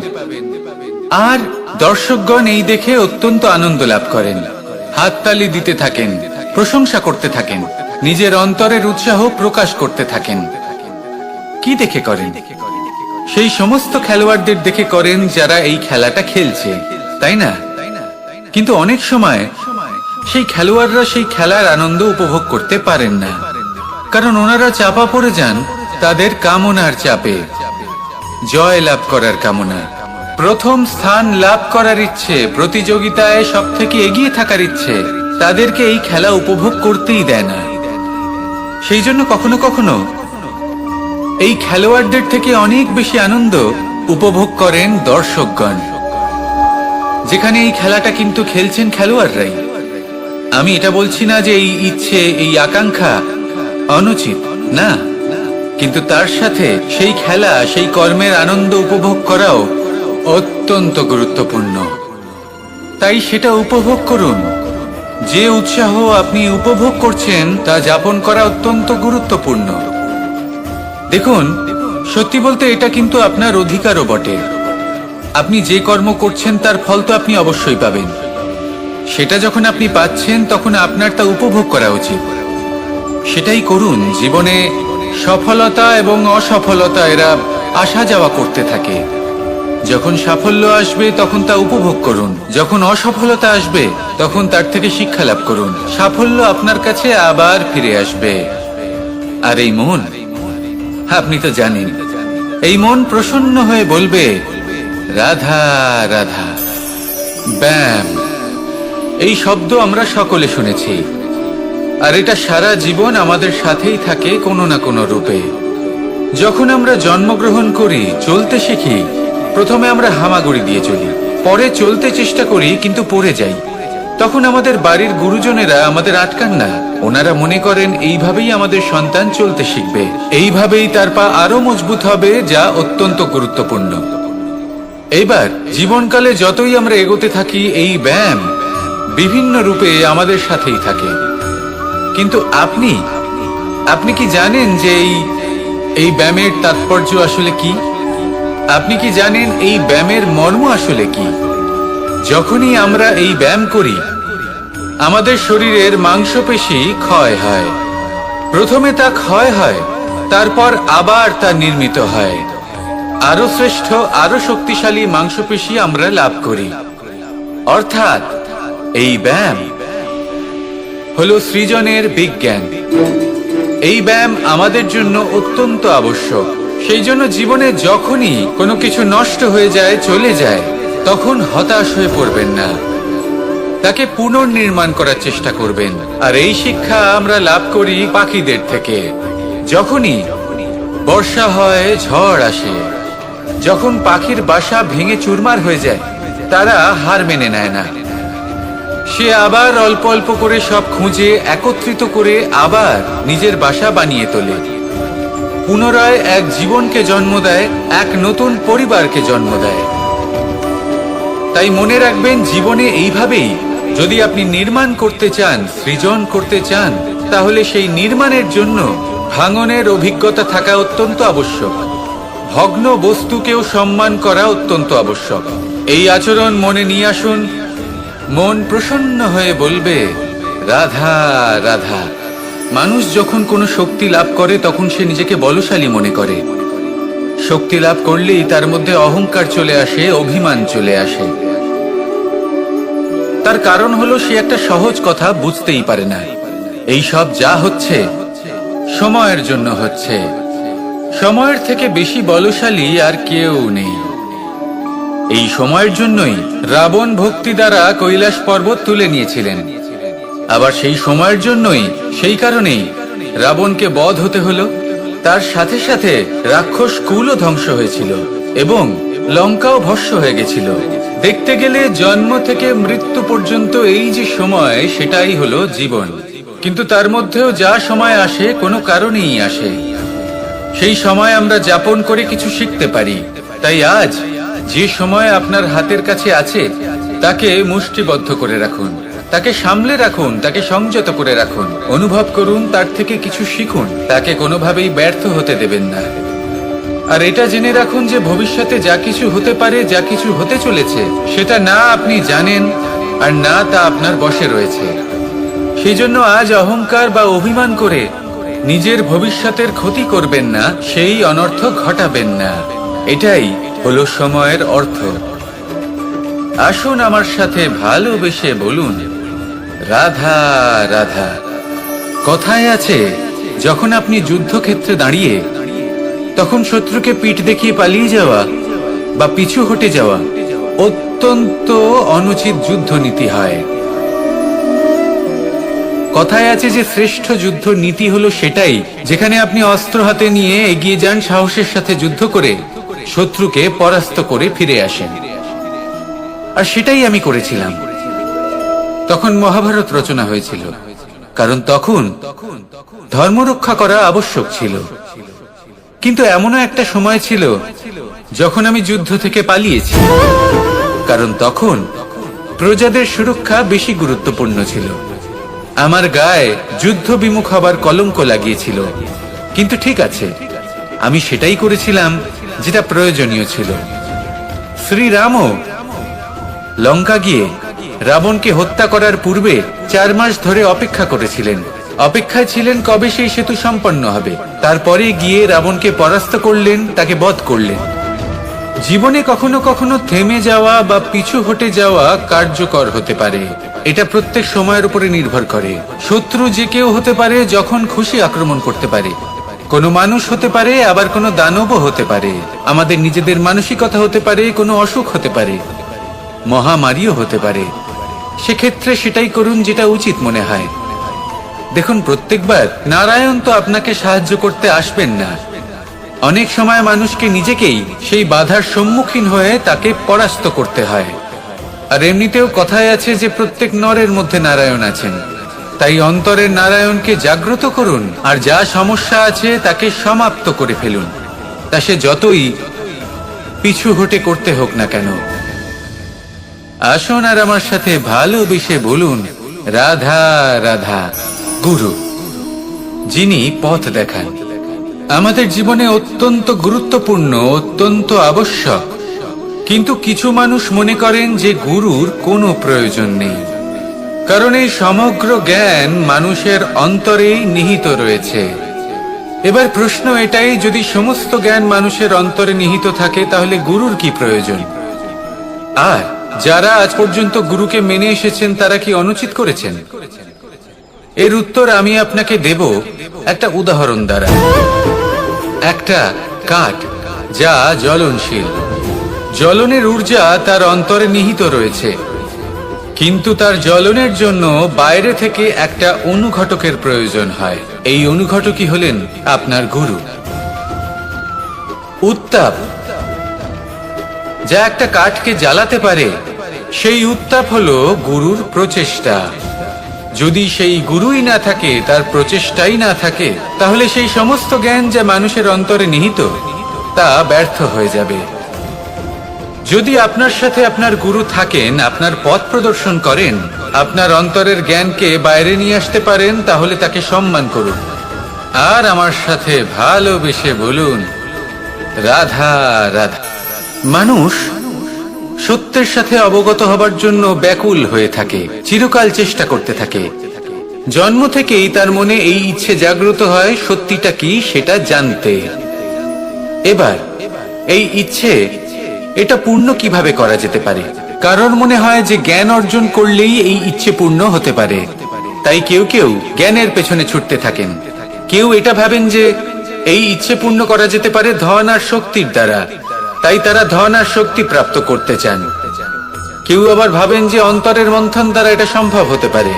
আর দর্শকগণ এই দেখে অত্যন্ত আনন্দ লাভ করেন, হাততালি দিতে থাকেন, প্রশংসা করতে থাকেন, নিজের অন্তরের উৎসাহ প্রকাশ করতে থাকেন। কি দেখে করেন? সেই সমস্ত খেলোয়াড়দের দেখে করেন যারা এই খেলাটা খেলছে, তাই না? কিন্তু অনেক সময় সেই খেলোয়াড়রা সেই খেলার আনন্দ উপভোগ করতে পারেন না, কারণ ওনারা চাপা পড়ে যান তাদের কামনার চাপে, জয় লাভ করার কামনা, প্রথম স্থান লাভ করার ইচ্ছে, প্রতিযোগিতায় সব থেকে এগিয়ে থাকার ইচ্ছে তাদেরকে এই খেলা উপভোগ করতেই দেয় না। সেই জন্য কখনো কখনো এই খেলোয়াড়দের থেকে অনেক বেশি আনন্দ উপভোগ করেন দর্শকগণ, যেখানে এই খেলাটা কিন্তু খেলছেন খেলোয়াড়রাই। আমি এটা বলছি না যে এই ইচ্ছে, এই আকাঙ্ক্ষা অনুচিত না, কিন্তু তার সাথে সেই খেলা, সেই কর্মের আনন্দ উপভোগ করাও অত্যন্ত গুরুত্বপূর্ণ। তাই সেটা উপভোগ করুন, যে উৎসাহ আপনি উপভোগ করছেন তা যাপন করা অত্যন্ত গুরুত্বপূর্ণ। দেখুন, সত্যি বলতে এটা কিন্তু আপনার অধিকারও বটে। আপনি যে কর্ম করছেন তার ফল তো আপনি অবশ্যই পাবেন। সেটা যখন আপনি পাচ্ছেন তখন আপনার তা উপভোগ করা উচিত। সেটাই করুন। জীবনে সফলতা এবং অসফলতা এরা আসা যাওয়া করতে থাকে। যখন সাফল্য আসবে তখন তা উপভোগ করুন, যখন অসফলতা আসবে তখন তার থেকে শিক্ষা লাভ করুন। সাফল্য আপনার কাছে আবার ফিরে আসবে। আর এই মন, আপনি তো জানেন, এই মন প্রসন্ন হয়ে বলবে রাধা রাধা। ব্যায়াম, এই শব্দ আমরা সকলে শুনেছি, আর এটা সারা জীবন আমাদের সাথেই থাকে কোনো না কোনো রূপে। যখন আমরা জন্মগ্রহণ করি, চলতে শিখি, প্রথমে আমরা হামাগুড়ি দিয়ে চলি, পরে চলতে চেষ্টা করি কিন্তু পড়ে যাই। তখন আমাদের বাড়ির গুরুজনেরা আমাদের আটকান না। ওনারা মনে করেন এইভাবেই আমাদের সন্তান চলতে শিখবে, এইভাবেই তার পা আরো মজবুত হবে, যা অত্যন্ত গুরুত্বপূর্ণ। এইবার জীবনকালে যতই আমরা এগোতে থাকি, এই ব্যায়াম বিভিন্ন রূপে আমাদের সাথেই থাকে। কিন্তু আপনি কি জানেন যে এই ব্যায়ামের তাৎপর্য আসলে কি? আপনি কি জানেন এই ব্যায়ামের মর্ম আসলে কি? যখনই আমরা এই ব্যায়াম করি, আমাদের শরীরের মাংসপেশি ক্ষয় হয়। প্রথমে তা ক্ষয় হয়, তারপর আবার তা নির্মিত হয়। আরো শ্রেষ্ঠ, আরো শক্তিশালী মাংসপেশি আমরা লাভ করি। অর্থাৎ এই ব্যায়াম হলো সৃজনের বিজ্ঞান। এই ব্যায়াম আমাদের জন্য অত্যন্ত আবশ্যক। সেই জন্য জীবনে যখনই কোনো কিছু নষ্ট হয়ে যায়, চলে যায়, তখন হতাশ হয়ে পড়বেন না, তাকে পুনর্নির্মাণ করার চেষ্টা করবেন। আর এই শিক্ষা আমরা লাভ করি পাখিদের থেকে। যখনই বর্ষা হয়, ঝড় আসে, যখন পাখির বাসা ভেঙে চুরমার হয়ে যায়, তারা হার মেনে নেয় না। সে আবার অল্প অল্প করে সব খুঁজে একত্রিত করে আবার নিজের বাসা বানিয়ে তোলে। পুনরায় এক জীবনকে জন্ম দেয়, এক নতুন পরিবারকে জন্ম দেয়। তাই মনে রাখবেন, জীবনে এইভাবেই যদি আপনি নির্মাণ করতে চান, সৃজন করতে চান, তাহলে সেই নির্মাণের জন্য ভাঙনের অভিজ্ঞতা থাকা অত্যন্ত আবশ্যক। ভগ্ন বস্তুকেও সম্মান করা অত্যন্ত আবশ্যক। এই আচরণ মনে নিয়ে আসুন। মন প্রসন্ন হয়ে বলবে রাধা রাধা। মানুষ যখন কোনো শক্তি লাভ করে তখন সে নিজেকে বলশালী মনে করে। শক্তি লাভ করলেই তার মধ্যে অহংকার চলে আসে, অভিমান চলে আসে। তার কারণ হলো সে একটা সহজ কথা বুঝতেই পারে না। এই সব যা হচ্ছে সময়ের জন্য হচ্ছে। সময়ের থেকে বেশি বলশালী আর কেউ নেই। এই সময়ের জন্যই রাবণ ভক্তি দ্বারা কৈলাস পর্বত তুলে নিয়েছিলেন। আবার সেই সময়ের জন্যই, সেই কারণেই রাবণকে বধ হতে হলো। তার সাথে সাথে রাক্ষস কুলও ধ্বংস হয়েছিল এবং লঙ্কাও ভস্ম হয়ে গেছিল। দেখতে গেলে জন্ম থেকে মৃত্যু পর্যন্ত এই যে সময়, সেটাই হলো জীবন। কিন্তু তার মধ্যেও যা সময় আসে, কোনো কারণেই আসে। সেই সময় আমরা যাপন করে কিছু শিখতে পারি। তাই আজ যে সময় আপনার হাতের কাছে আছে, তাকে মুষ্টিবদ্ধ করে রাখুন, তাকে সামলে রাখুন, তাকে সংযত করে রাখুন। অনুভব করুন, তার থেকে কিছু শিখুন, তাকে কোনোভাবেই ব্যর্থ হতে দেবেন না। আর এটা জেনে রাখুন যে ভবিষ্যতে যা কিছু হতে পারে, যা কিছু হতে চলেছে, সেটা না আপনি জানেন আর না তা আপনার বশে রয়েছে। সেই জন্য আজ অহংকার বা অভিমান করে নিজের ভবিষ্যতের ক্ষতি করবেন না, সেই অনর্থ ঘটাবেন না। এটাই হলো সময়ের অর্থ। আসুন আমার সাথে ভালোবেসে বলুন রাধা রাধা। কথায় আছে, যখন আপনি যুদ্ধক্ষেত্রে দাঁড়িয়ে তখন শত্রুকে পিঠ দেখিয়ে পালিয়ে যাওয়া বা পিছু হটে যাওয়া অত্যন্ত অনুচিত যুদ্ধনীতি হয়। কথায় আছে যে শ্রেষ্ঠ যুদ্ধ নীতি হলো সেটাই যেখানে আপনি অস্ত্র হাতে নিয়ে এগিয়ে যান, সাহসের সাথে যুদ্ধ করে শত্রুকে পরাস্ত করে ফিরে আসেন। আর সেটাই আমি করেছিলাম। তখন মহাভারত রচনা হয়েছিল, কারণ তখন ধর্ম রক্ষা করা আবশ্যক ছিল। কিন্তু এমনও একটা সময় ছিল যখন আমি যুদ্ধ থেকে পালিয়েছি, কারণ তখন প্রজাদের সুরক্ষা বেশি গুরুত্বপূর্ণ ছিল। আমার গায়ে যুদ্ধ বিমুখ হবার কলঙ্ক লাগিয়েছিল, কিন্তু ঠিক আছে, আমি সেটাই করেছিলাম যেটা প্রয়োজনীয় ছিল। শ্রীরামও লঙ্কা গিয়ে রাবণকে হত্যা করার পূর্বে 4 মাস ধরে অপেক্ষা করেছিলেন। অপেক্ষায় ছিলেন কবে সেই সেতু সম্পন্ন হবে। তারপরে গিয়ে রাবণকে পরাস্ত করলেন, তাকে বধ করলেন। জীবনে কখনো কখনো থেমে যাওয়া বা পিছু হটে যাওয়া কার্যকর হতে পারে। এটা প্রত্যেক সময়ের উপরে নির্ভর করে। শত্রু যে কেউ হতে পারে, যখন খুশি আক্রমণ করতে পারে। কোনো মানুষ হতে পারে, আবার কোনো দানবও হতে পারে। আমাদের নিজেদের মানসিকতা হতে পারে, কোনো অসুখ হতে পারে, মহামারীও হতে পারে। সেক্ষেত্রে সেটাই করুন যেটা উচিত মনে হয়। দেখুন, প্রত্যেকবার নারায়ণ তো আপনাকে সাহায্য করতে আসবেন না। অনেক সময় মানুষকে নিজেকেই সেই বাধার সম্মুখীন হয়ে তাকে পরাস্ত করতে হয়। আর এমনিতেও কথায় আছে যে প্রত্যেক নরের মধ্যে নারায়ণ আছেন। তাই অন্তরের নারায়ণকে জাগ্রত করুন, আর যা সমস্যা আছে তাকে সমাপ্ত করে ফেলুন, তা সে যতই পিছু হটে করতে হোক না কেন। আসুন আর আমার সাথে ভালোবেসে বলুন, রাধা রাধা। গুরু, যিনি পথ দেখান, আমাদের জীবনে অত্যন্ত গুরুত্বপূর্ণ, অত্যন্ত আবশ্যক। কিন্তু কিছু মানুষ মনে করেন যে গুরুর কোনো প্রয়োজন নেই, কারণ এই সমগ্র জ্ঞান মানুষের অন্তরেই নিহিত রয়েছে। এবার প্রশ্ন এটাই, যদি সমস্ত জ্ঞান মানুষের অন্তরে নিহিত থাকে, তাহলে গুরুর কি প্রয়োজন? আর যারা আজ পর্যন্ত গুরুকে মেনে এসেছেন, তারা কি অনুচিত করেছেন? এর উত্তর আমি আপনাকে দেব একটা উদাহরণ দ্বারা। একটা কাঠ যা জ্বলনশীল, জ্বলনের ঊর্জা তার অন্তরে নিহিত রয়েছে, কিন্তু তার জ্বলনের জন্য বাইরে থেকে একটা অনুঘটকের প্রয়োজন হয়। এই অনুঘটকই হলেন আপনার গুরু। উত্তাপ যা একটা কাঠকে জ্বালাতে পারে, সেই উত্তাপ হলো গুরুর প্রচেষ্টা। যদি সেই গুরুই না থাকে, তার প্রচেষ্টাই না থাকে, তাহলে সেই সমস্ত জ্ঞান যা মানুষের অন্তরে নিহিত, তা ব্যর্থ হয়ে যাবে। যদি আপনার সাথে আপনার গুরু থাকেন, আপনার পথ প্রদর্শন করেন, আপনার অন্তরের জ্ঞানকে বাইরে নিয়ে আসতে পারেন, তাহলে তাকে সম্মান করুন। আর আমার সাথে ভালোবেসে বলুন, রাধা রাধা। মানুষ সত্যের সাথে অবগত হবার জন্য ব্যাকুল হয়ে থাকে, চিরকাল চেষ্টা করতে থাকে। জন্ম থেকেই তার মনে এই ইচ্ছে জাগ্রত হয় সত্যিটা কি সেটা জানতে। এবার এই ইচ্ছে, এটা পূর্ণ কিভাবে করা যেতে পারে? কারণ মনে হয় যে জ্ঞান অর্জন করলেই এই ইচ্ছে পূর্ণ হতে পারে। তাই কেউ কেউ জ্ঞানের পেছনে ছুটতে থাকেন। কেউ এটা ভাবেন যে এই ইচ্ছে পূর্ণ করা যেতে পারে ধন আর শক্তির দ্বারা, তাই তারা ধন আর শক্তি প্রাপ্ত করতে চান। কেউ আবার ভাবেন যে অন্তরের মন্থন দ্বারা এটা সম্ভব হতে পারে।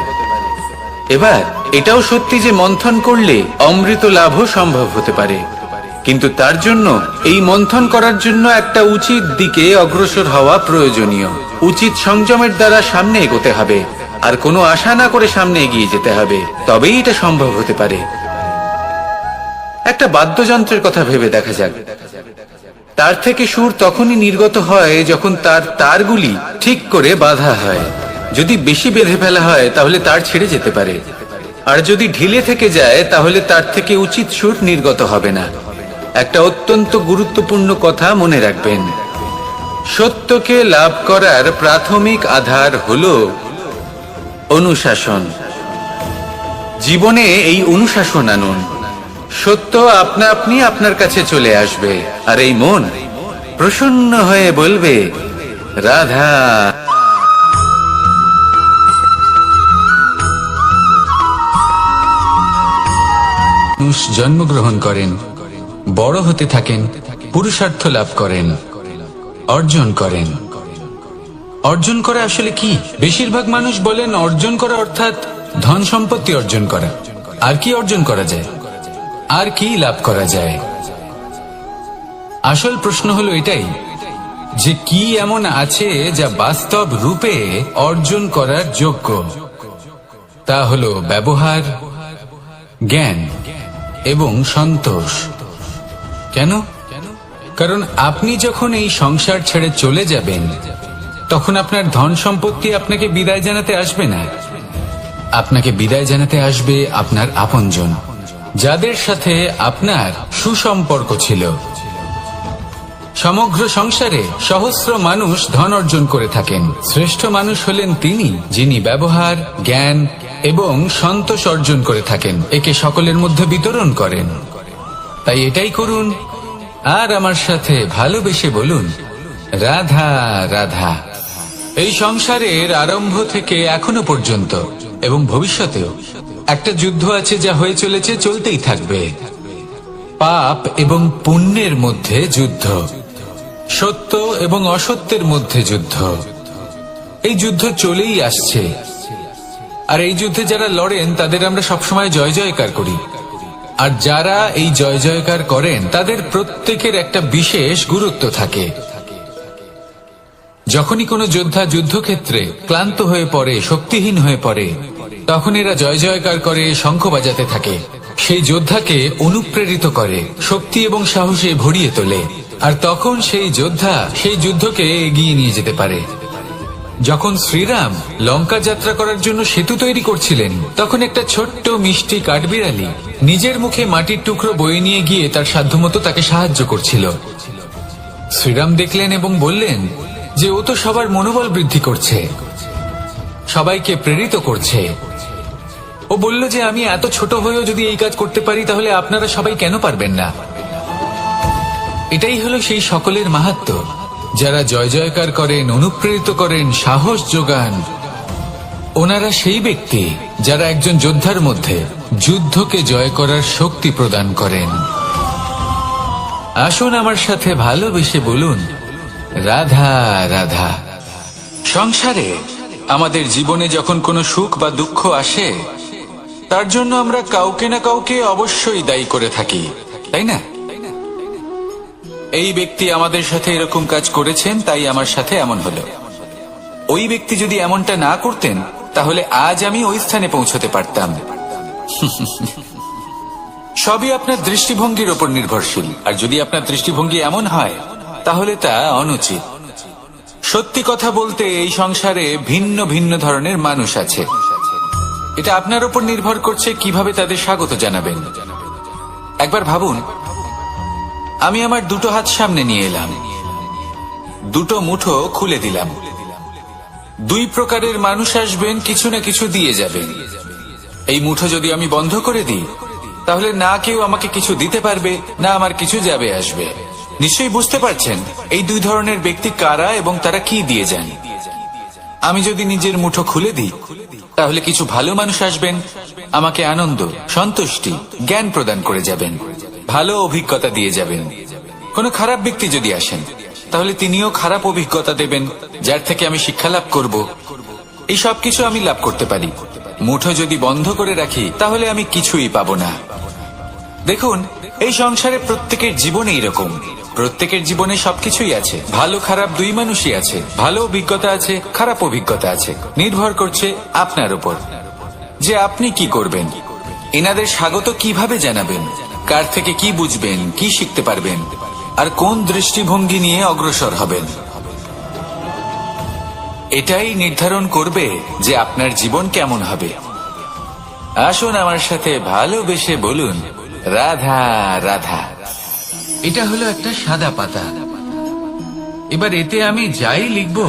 এবার এটাও সত্যি যে মন্থন করলে অমৃত লাভও সম্ভব হতে পারে, কিন্তু তার জন্য এই মন্থন করার জন্য একটা উচিত দিকে অগ্রসর হওয়া প্রয়োজনীয়। উচিত সংযমের দ্বারা সামনে এগোতে হবে, আর কোনো আশা না করে সামনে এগিয়ে যেতে হবে, তবেই এটা সম্ভব হতে পারে। একটা বাদ্যযন্ত্রের কথা ভেবে দেখা যাক। তার থেকে সুর তখনই নির্গত হয় যখন তার তারগুলি ঠিক করে বাঁধা হয়। যদি বেশি বেঁধে ফেলা হয়, তাহলে তার ছেড়ে যেতে পারে, আর যদি ঢিলে থেকে যায়, তাহলে তার থেকে উচিত সুর নির্গত হবে না। একটা অত্যন্ত গুরুত্বপূর্ণ কথা মনে রাখবেন, সত্যকে লাভ করার প্রাথমিক আধার হলো অনুশাসন। জীবনে এই অনুশাসন আনুন, সত্য আপনা আপনি আপনার কাছে চলে আসবে, আর এই মন প্রসন্ন হয়ে বলবে, রাধা। মানুষ জন্মগ্রহণ করেন, বড় হতে থাকেন, পুরুষার্থ লাভ করেন, অর্জন করেন। অর্জন করা আসলে কি? বেশিরভাগ মানুষ বলেন অর্জন করা অর্থাৎ ধন সম্পত্তি অর্জন করা। আর কি অর্জন করা যায়? আর কি লাভ করা যায়? আসল প্রশ্ন হলো এটাই যে কি এমন আছে যা বাস্তব রূপে অর্জন করার যোগ্য। তা হলো ব্যবহার, জ্ঞান এবং সন্তোষ। কেন? কারণ আপনি যখন এই সংসার ছেড়ে চলে যাবেন, তখন আপনার ধন সম্পত্তি আপনাকে বিদায় জানাতে আসবে না। আপনাকে বিদায় জানাতে আসবে আপনার আপনজন, যাদের সাথে আপনার সুসম্পর্ক ছিল। সমগ্র সংসারে সহস্র মানুষ ধন অর্জন করে থাকেন। শ্রেষ্ঠ মানুষ হলেন তিনি, যিনি ব্যবহার, জ্ঞান এবং সন্তোষ অর্জন করে থাকেন, একে সকলের মধ্যে বিতরণ করেন। তাই এটাই করুন, আর আমার সাথে ভালোবেসে বলুন, রাধা রাধা। এই সংসারের আরম্ভ থেকে এখনো পর্যন্ত এবং ভবিষ্যতেও একটা যুদ্ধ আছে, যা হয়ে চলেছে, চলতেই থাকবে। পাপ এবং পুণ্যের মধ্যে যুদ্ধ, সত্য এবং অসত্যের মধ্যে যুদ্ধ। এই যুদ্ধ চলেই আসছে, আর এই যুদ্ধে যারা লড়েন তাদের আমরা সবসময় জয় জয়কার করি। আর যারা এই জয় জয়কার করেন তাদের প্রত্যেকের একটা বিশেষ গুরুত্ব থাকে। যখনই কোনো যোদ্ধা যুদ্ধক্ষেত্রে ক্লান্ত হয়ে পড়ে, শক্তিহীন হয়ে পড়ে, তখন এরা জয় জয়কার করে, শঙ্খ বাজাতে থাকে, সেই যোদ্ধাকে অনুপ্রেরিত করে, শক্তি এবং সাহসে ভরিয়ে তোলে। আর তখন সেই যোদ্ধা সেই যুদ্ধকে এগিয়ে নিয়ে যেতে পারে। যখন শ্রীরাম লঙ্কা যাত্রা করার জন্য সেতু তৈরি করছিলেন, তখন একটা ছোট্ট মিষ্টি কাঠবিড়ালি নিজের মুখে মাটির টুকরো বয়ে নিয়ে গিয়ে তার সাধ্যমতো তাকে সাহায্য করছিল। শ্রীরাম দেখলেন এবং বললেন যে ও তো সবার মনোবল বৃদ্ধি করছে, সবাইকে প্রেরিত করছে। ও বলল যে আমি এত ছোট হয়েও যদি এই কাজ করতে পারি, তাহলে আপনারা সবাই কেন পারবেন না? এটাই হলো সেই সকলের মাহাত্ম্য, যারা জয় জয়কার করেন, অনুপ্রেরিত করেন, সাহস যোগান। ওনারা সেই ব্যক্তি যারা একজন যোদ্ধার মধ্যে যুদ্ধকে জয় করার শক্তি প্রদান করেন। আসুন আমার সাথে ভালোবেসে বলুন, রাধা রাধা। সংসারে আমাদের জীবনে যখন কোনো সুখ বা দুঃখ আসে, তার জন্য আমরা কাউকে না কাউকে অবশ্যই দায়ী করে থাকি, তাই না? এই ব্যক্তি আমাদের সাথে এরকম কাজ করেছেন, তাই আমার সাথে এমন হলো। ওই ব্যক্তি যদি এমনটা না করতেন, তাহলে আজ আমি ওই স্থানে পৌঁছতে পারতাম। সবই আপনার দৃষ্টিভঙ্গির ওপর নির্ভরশীল, আর যদি আপনার দৃষ্টিভঙ্গি এমন হয়, তাহলে তা অনুচিত। সত্যি কথা বলতে, এই সংসারে ভিন্ন ভিন্ন ধরনের মানুষ আছে। এটা আপনার উপর নির্ভর করছে কিভাবে তাদের স্বাগত জানাবেন। একবার ভাবুন, আমি আমার দুটো হাত সামনে নিয়ে এলাম, দুটো মুঠো খুলে দিলাম। দুই প্রকারের মানুষ আসবেন, কিছু না কিছু দিয়ে যাবেন। এই মুঠো যদি আমি বন্ধ করে দিই, তাহলে না কেউ আমাকে কিছু দিতে পারবে, না আমার কিছু যাবে আসবে। নিশ্চয়ই বুঝতে পারছেন এই দুই ধরনের ব্যক্তি কারা এবং তারা কি দিয়ে যান। আমি যদি নিজের মুঠো খুলে দিই, তাহলে কিছু ভালো মানুষ আসবেন, আমাকে আনন্দ, সন্তুষ্টি, জ্ঞান প্রদান করে যাবেন, ভালো অভিজ্ঞতা দিয়ে যাবেন। কোনো খারাপ ব্যক্তি যদি আসেন, তাহলে তিনিও খারাপ অভিজ্ঞতা দেবেন, যার থেকে আমি শিক্ষা লাভ করব। এই সব কিছু আমি লাভ করতে পারি। মুঠো যদি বন্ধ করে রাখি, তাহলে আমি কিছুই পাবো না। দেখুন, এই সংসারে প্রত্যেকের জীবনে এরকম, প্রত্যেকের জীবনে সবকিছুই আছে। ভালো খারাপ দুই মানুষই আছে, ভালো অভিজ্ঞতা আছে, খারাপ অভিজ্ঞতা আছে। নির্ভর করছে আপনার উপর যে আপনি কি করবেন, এনাদের স্বাগত কিভাবে জানাবেন, কার থেকে কি বুঝবেন, কি শিখতে পারবেন, আর কোন দৃষ্টিভঙ্গি নিয়ে অগ্রসর হবেন। এটাই নির্ধারণ করবে যে আপনার জীবন কেমন হবে। আসুন আমার সাথে ভালোবেসে বলুন, রাধা রাধা। এটা হলো একটা সাদা পাতা। এবার এতে আমি যাই লিখব,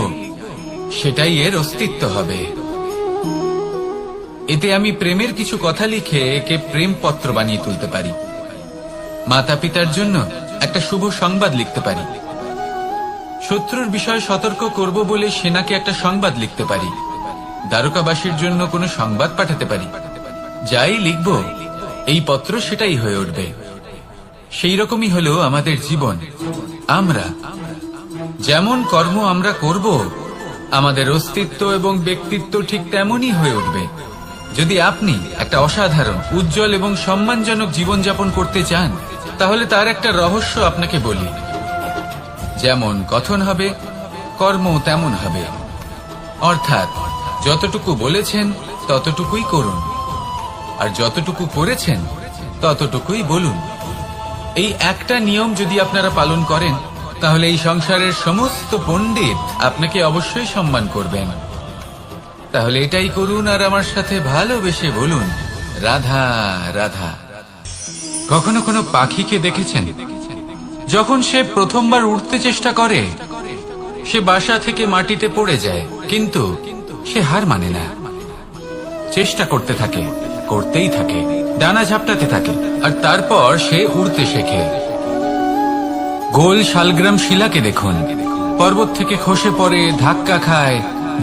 সেটাই এর অস্তিত্ব হবে। এতে আমি প্রেমের কিছু কথা লিখে একে প্রেম পত্র বানিয়ে তুলতে পারি। মাতা পিতার জন্য একটা শুভ সংবাদ লিখতে পারি। শত্রুর বিষয়ে সতর্ক করব বলে সেনাকে একটা সংবাদ লিখতে পারি। দ্বারকাবাসীর জন্য কোনো সংবাদ পাঠাতে পারি। যাই লিখব, এই পত্র সেটাই হয়ে উঠবে। সেই রকমই হলো আমাদের জীবন। আমরা যেমন কর্ম আমরা করব, আমাদের অস্তিত্ব এবং ব্যক্তিত্ব ঠিক তেমনই হয়ে উঠবে। যদি আপনি একটা অসাধারণ, উজ্জ্বল এবং সম্মানজনক জীবনযাপন করতে চান, তাহলে তার একটা রহস্য আপনাকে বলি। যেমন কথন হবে, কর্ম তেমন হবে। অর্থাৎ যতটুকু বলেছেন ততটুকুই করুন, আর যতটুকু করেছেন ততটুকুই বলুন। এই একটা নিয়ম যদি আপনারা পালন করেন, তাহলে এই সংসারের সমস্ত পণ্ডিত আপনাকে অবশ্যই সম্মান করবেন। তাহলে এটাই করুন আর আমার সাথে ভালোবেসে বলুন, রাধা রাধা। কখনো কোনো পাখিকে দেখেছেন? যখন সে প্রথমবার উঠতে চেষ্টা করে, সে বাসা থেকে মাটিতে পড়ে যায়, কিন্তু সে হার মানে না, চেষ্টা করতে থাকে, করতেই থাকে, ডানা ঝাপটাতে থাকে, আর তারপর সে উড়তে শেখে। গোল শালগ্রাম শিলাকে দেখুন, পর্বত থেকে খসে পড়ে, ধাক্কা খায়,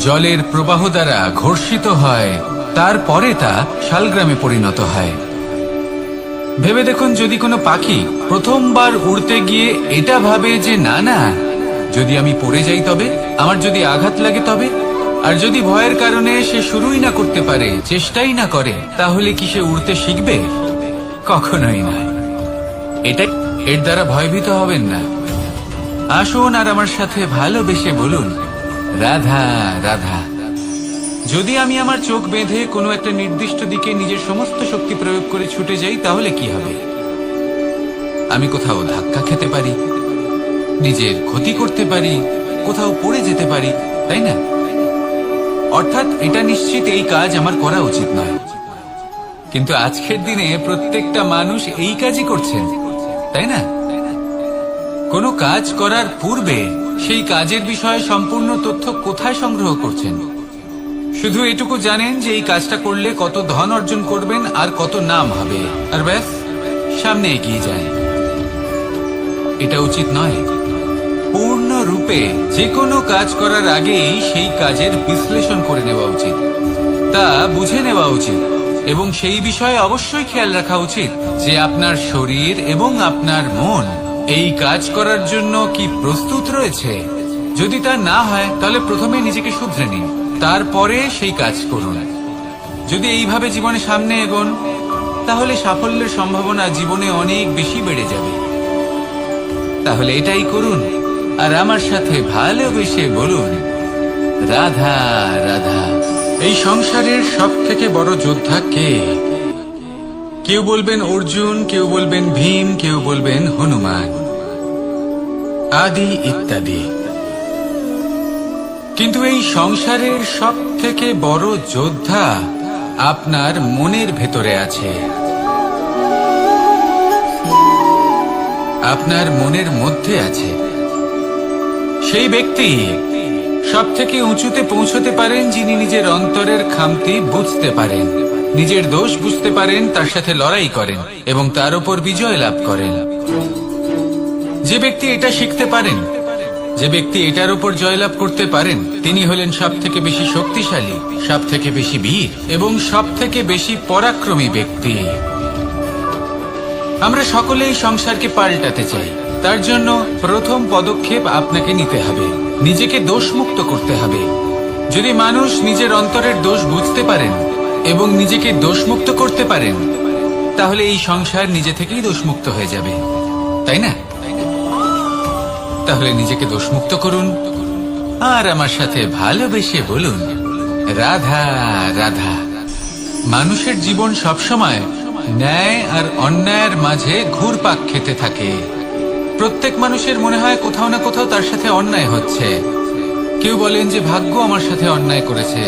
জলের প্রবাহ দ্বারা ঘর্ষিত হয়, তারপরে তা শালগ্রামে পরিণত হয়। ভেবে দেখুন, যদি কোনো পাখি প্রথমবার উড়তে গিয়ে এটা ভাবে যে না না, যদি আমি পড়ে যাই তবে, আমার যদি আঘাত লাগে তবে, আর যদি ভয়ের কারণে সে শুরুই না করতে পারে, চেষ্টাই না করে, তাহলে কি সে উড়তে শিখবে? কখনোই না। এটাই, এর দ্বারা ভয়ভীত হবেন না। আসুন আর আমার সাথে ভালোবেসে বলুন, রাধা রাধা। যদি আমি আমার চোখ বেঁধে কোনো একটা নির্দিষ্ট দিকে নিজের সমস্ত শক্তি প্রয়োগ করে ছুটে যাই, তাহলে কি হবে? আমি কোথাও ধাক্কা খেতে পারি, নিজের ক্ষতি করতে পারি, কোথাও পড়ে যেতে পারি, তাই না? অর্থাৎ এটা নিশ্চিত এই কাজ আমার করা উচিত নয়। কিন্তু আজকের দিনে প্রত্যেকটা মানুষ এই কাজই করছেন, তাই না? কোনো কাজ করার পূর্বে সেই কাজের বিষয়ে সম্পূর্ণ তথ্য কোথায় সংগ্রহ করছেন? শুধু এটুকু জানেন যে এই কাজটা করলে কত ধন অর্জন করবেন আর কত নাম হবে, আর ব্যাস, সামনে এগিয়ে যায়। এটা উচিত নয়। পূর্ণরূপে যে কোনো কাজ করার আগেই সেই কাজের বিশ্লেষণ করে নেওয়া উচিত, তা বুঝে নেওয়া উচিত, এবং সেই বিষয়ে অবশ্যই খেয়াল রাখা উচিত যে আপনার শরীর এবং আপনার মন এই কাজ করার জন্য কি প্রস্তুত রয়েছে। যদি তা না হয়, তাহলে প্রথমে নিজেকে শুধরে নিন, তারপরে সেই কাজ করুন। যদি এইভাবে জীবনে সামনে এগোন, তাহলে সাফল্যের সম্ভাবনা জীবনে অনেক বেশি বেড়ে যাবে। তাহলে এটাই করুন আর আমার সাথে ভালোবেসে বলুন, রাধা রাধা। এই সংসারের সব থেকে বড় যোদ্ধা কে? কেউ বলবেন অর্জুন, কেউ বলবেন ভীম, কেউ বলবেন হনুমান, আদি ইত্যাদি। কিন্তু এই সংসারের সব থেকে বড় যোদ্ধা আপনার মনের ভেতরে আছে, আপনার মনের মধ্যে আছে। সেই ব্যক্তি সব থেকে উঁচুতে পৌঁছতে পারেন যিনি নিজের অন্তরের খামতি বুঝতে পারেন, নিজের দোষ বুঝতে পারেন, তার সাথে লড়াই করেন এবং তার উপর বিজয় লাভ করেন। যে ব্যক্তি এটা শিখতে পারেন, যে ব্যক্তি এটার উপর জয়লাভ করতে পারেন, তিনি হলেন সব থেকে বেশি শক্তিশালী, সব থেকে বেশি বীর এবং সব থেকে বেশি পরাক্রমী ব্যক্তি। আমরা সকলেই সংসারকে পাল্টাতে চাই। তার জন্য প্রথম পদক্ষেপ আপনাকে নিতে হবে, নিজেকে দোষমুক্ত করতে হবে। যদি মানুষ নিজের অন্তরের দোষ বুঝতে পারেন এবং নিজেকে দোষমুক্ত করতে পারেন, তাহলে এই সংসার নিজে থেকেই দোষমুক্ত হয়ে যাবে, তাই না? তাহলে নিজেকে দোষমুক্ত করুন আর আমার সাথে ভালোবেসে বলুন, রাধা রাধা। মানুষের জীবন সবসময় ন্যায় আর অন্যায়ের মাঝে ঘুরপাক খেতে থাকে। প্রত্যেক মানুষের মনে হয় কোথাও না কোথাও তার সাথে অন্যায় হচ্ছে। কেউ বলেন যে ভাগ্য আমার সাথে অন্যায় করেছে,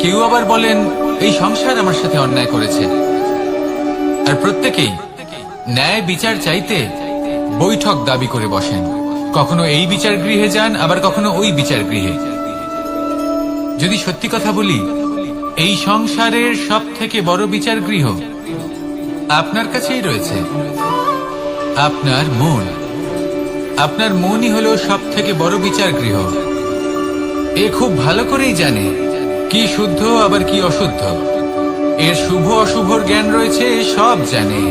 কেউ আবার বলেন এই সংসার আমার সাথে অন্যায় করেছে। আর প্রত্যেকেই ন্যায় বিচার চাইতে বৈঠক দাবি করে বসেন। কখনো এই বিচার গৃহে যান, আবার কখনো ওই বিচার গৃহে। যদি সত্যি কথা বলি, এই সংসারের সব থেকে বড় বিচার গৃহ আপনার কাছেই রয়েছে, আপনার মন। আপনার মনই হলো সব থেকে বড় বিচার গৃহ। এ খুব ভালো করেই জানে কি শুদ্ধ আবার কি অশুদ্ধ, এর শুভ অশুভর জ্ঞান রয়েছে, এ সব জানে।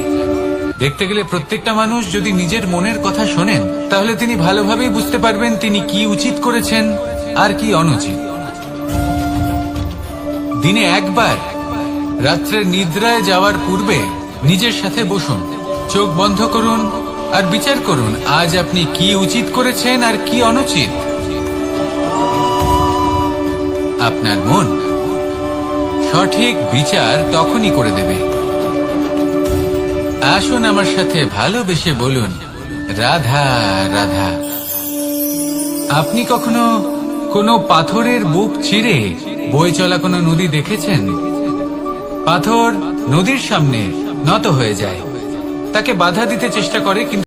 দেখতে গেলে প্রত্যেকটা মানুষ যদি নিজের মনের কথা শোনেন, তাহলে তিনি ভালোভাবেই বুঝতে পারবেন তিনি কি উচিত করেছেন আর কি অনুচিত। দিনে একবার রাত্রের নিদ্রায় যাওয়ার পূর্বে নিজের সাথে বসুন, চোখ বন্ধ করুন আর বিচার করুন আজ আপনি কি উচিত করেছেন আর কি অনুচিত। আপনার মন সঠিক বিচার তখনই করে দেবে। আসুন আমার সাথে ভালোবেসে বলুন, রাধা রাধা। আপনি কখনো কোনো পাথরের বুক চিরে বয়ে চলা কোনো নদী দেখেছেন? পাথর নদীর সামনে নত হয়ে যায়, তাকে বাধা দিতে চেষ্টা করে, কিন্তু